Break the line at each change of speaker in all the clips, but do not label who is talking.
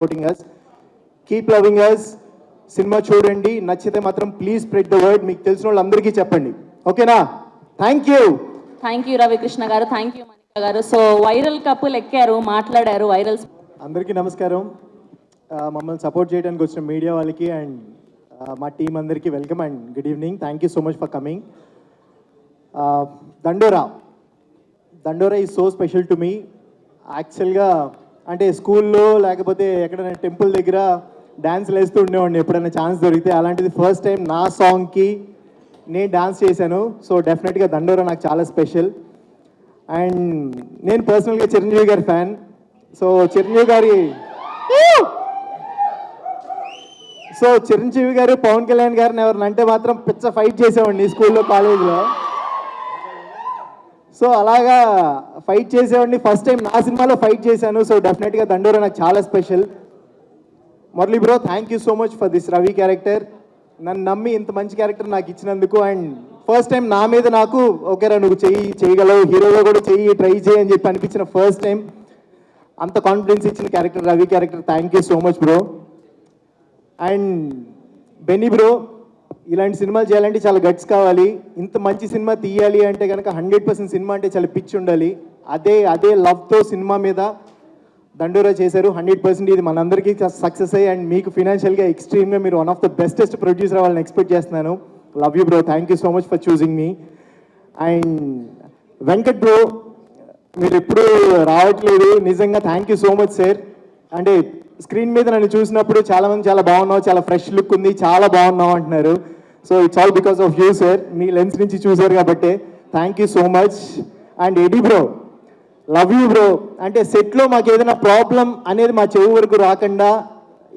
supporting us. Keep loving us. Cinema చూడండి, నచ్చితే మాత్రం ప్లీజ్ స్ప్రెడ్ ద వర్డ్. మీకు తెలిసిన వాళ్ళందరికీ చెప్పండి, ఓకేనా? థ్యాంక్
యూ రవికృష్ణ గారు, థ్యాంక్ యూ మనిక గారు. సో వైరల్ కపుల్ ఎక్కారు, మాట్లాడారు వైరల్.
అందరికీ నమస్కారం. మమ్మల్ని సపోర్ట్ చేయడానికి వచ్చిన మీడియా వాళ్ళకి అండ్ మా టీం అందరికీ welcome and good evening. Thank you so much for coming. దండోరా is so special to me. యాక్చువల్గా అంటే స్కూల్లో లేకపోతే ఎక్కడైనా టెంపుల్ దగ్గర డ్యాన్స్లు వేస్తూ ఉండేవాడిని ఎప్పుడైనా ఛాన్స్ దొరికితే. అలాంటిది ఫస్ట్ టైం నా సాంగ్కి నేను డాన్స్ చేశాను. సో డెఫినెట్గా దండోరా నాకు చాలా స్పెషల్. అండ్ నేను పర్సనల్గా చిరంజీవి గారి ఫ్యాన్. సో చిరంజీవి గారు పవన్ కళ్యాణ్ గారిని ఎవరిని అంటే మాత్రం పిచ్చ ఫైట్ చేసేవాడిని స్కూల్లో, కాలేజ్లో. సో అలాగా ఫైట్ చేసేవాడిని. ఫస్ట్ టైం నా సినిమాలో ఫైట్ చేశాను. సో డెఫినెట్గా దండోరా నాకు చాలా special. Murali bro, thank you so much for this Ravi character. నన్ను నమ్మి ఇంత మంచి క్యారెక్టర్ నాకు ఇచ్చినందుకు. అండ్ ఫస్ట్ టైం నా మీద నాకు ఓకేరా నువ్వు చేయగలవు, హీరోగా కూడా ట్రై చేయి అని చెప్పి అనిపించిన ఫస్ట్ టైం అంత కాన్ఫిడెన్స్ ఇచ్చిన character Ravi character. Thank you so much bro. And Benny bro, ఇలాంటి సినిమాలు చేయాలంటే చాలా గట్స్ కావాలి. ఇంత మంచి సినిమా తీయాలి అంటే కనుక 100% సినిమా అంటే చాలా పిచ్చి ఉండాలి. అదే లవ్తో సినిమా మీద దండోరా చేశారు. 100% ఇది మనందరికీ సక్సెస్ అయ్యి అండ్ మీకు ఫినాన్షియల్గా ఎక్స్ట్రీమ్గా మీరు one of the bestest producer అవ్వాలని ఎక్స్పెక్ట్ చేస్తున్నాను. Love you bro, thank you so much for choosing me. And Venkat bro, మీరు ఎప్పుడు రావట్లేదు, నిజంగా thank you so much sir. అంటే స్క్రీన్ మీద నన్ను చూసినప్పుడు చాలామంది చాలా బాగున్నావు, చాలా ఫ్రెష్ లుక్ ఉంది, చాలా బాగున్నావు అంటున్నారు. So it's all because of you sir. మీ లెన్స్ నుంచి చూసారు కాబట్టి thank you so much. And ఎడీ బ్రో, లవ్ యూ బ్రో. అంటే సెట్లో మాకు ఏదైనా ప్రాబ్లం అనేది మా చెవి వరకు రాకుండా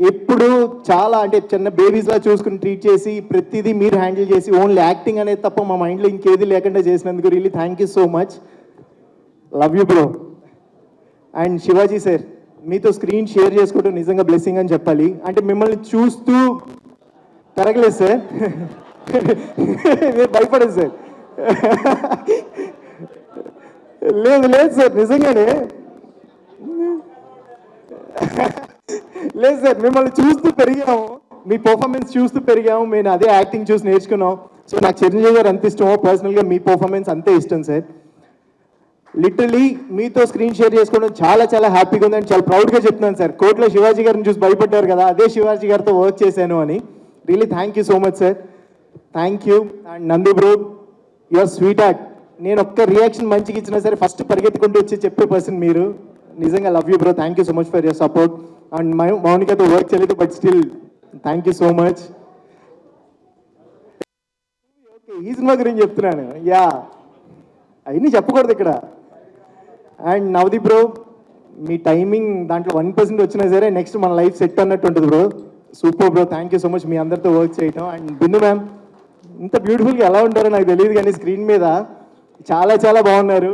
ఎప్పుడు చాలా అంటే చిన్న బేబీస్లా చూసుకుని ట్రీట్ చేసి ప్రతిదీ మీరు హ్యాండిల్ చేసి ఓన్లీ యాక్టింగ్ అనేది తప్ప మా మైండ్లో ఇంకేది లేకుండా చేసినందుకు really thank you so much. Love you bro. And Shivaji sir, మీతో స్క్రీన్ షేర్ చేసుకోవడం నిజంగా బ్లెస్సింగ్ అని చెప్పాలి. అంటే మిమ్మల్ని చూస్తూ పెరగలేదు సార్, భయపడదు సార్. లేదు సార్, నిజంగానే లేదు సార్, మిమ్మల్ని చూస్తూ పెరిగాము, మీ పర్ఫార్మెన్స్ చూస్తూ పెరిగాము, మేము అదే యాక్టింగ్ చూసి నేర్చుకున్నాం. సో నాకు చిరంజీవి గారు అంత ఇష్టమో పర్సనల్గా మీ పర్ఫార్మెన్స్ అంతే ఇష్టం సార్. లిటరలీ మీతో స్క్రీన్ షేర్ చేసుకోవడం చాలా చాలా హ్యాపీగా ఉందని చాలా ప్రౌడ్గా చెప్తున్నాను సార్. కోర్టులో శివాజీ గారిని చూసి భయపడ్డారు కదా, అదే శివాజీ గారితో వర్క్ చేశాను అని. Really thank you so much sir. Thank you. And నందు బ్రో, యువర్ స్వీట్ హార్ట్. నేను ఒక్క రియాక్షన్ మంచిగా ఇచ్చినా సరే ఫస్ట్ పరిగెత్తుకుంటూ వచ్చి చెప్పే పర్సన్ మీరు. నిజంగా love you bro, thank you so much for your support. And మౌనికతో వర్క్ చేయలేదు but still thank you so much. Okay, ఈ సినిమా గురించి చెప్తున్నాను. యా, అవన్నీ చెప్పకూడదు ఇక్కడ. అండ్ నవదీప్ బ్రో, మీ టైమింగ్ దాంట్లో 1% వచ్చినా సరే నెక్స్ట్ మన లైఫ్ సెట్ అన్నట్టు ఉంటుంది bro. Super bro, thank you so much మీ అందరితో వర్క్ చేయటం. అండ్ బిందు మ్యామ్, ఇంత బ్యూటిఫుల్గా ఎలా ఉంటారో నాకు తెలియదు కానీ స్క్రీన్ మీద చాలా చాలా బాగున్నారు.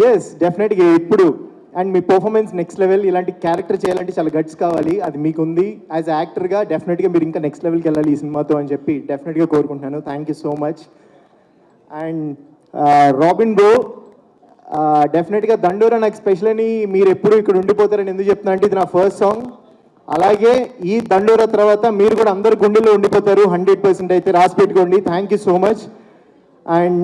ఎస్, డెఫినెట్గా ఇప్పుడు and me performance next level. ఇలాంటి క్యారెక్టర్ చేయాలంటే చాలా గట్స్ కావాలి, అది మీకు ఉంది. యాజ్ యాక్టర్గా డెఫినెట్గా మీరు ఇంకా నెక్స్ట్ లెవెల్కి వెళ్ళాలి ఈ సినిమాతో అని చెప్పి డెఫినెట్గా కోరుకుంటున్నాను. Thank you so much. And robin bro, డెఫినెట్గా దండోరా నాకు స్పెషల్ అని మీరు ఎప్పుడు ఇక్కడ ఉండిపోతారని ఎందుకు చెప్తున్నా అంటే ఇది నా ఫస్ట్ సాంగ్. అలాగే ఈ దండోరా తర్వాత మీరు కూడా అందరు గుండెల్లో ఉండిపోతారు 100% అయితే రాసి పెట్టుకోండి. Thank you so much. And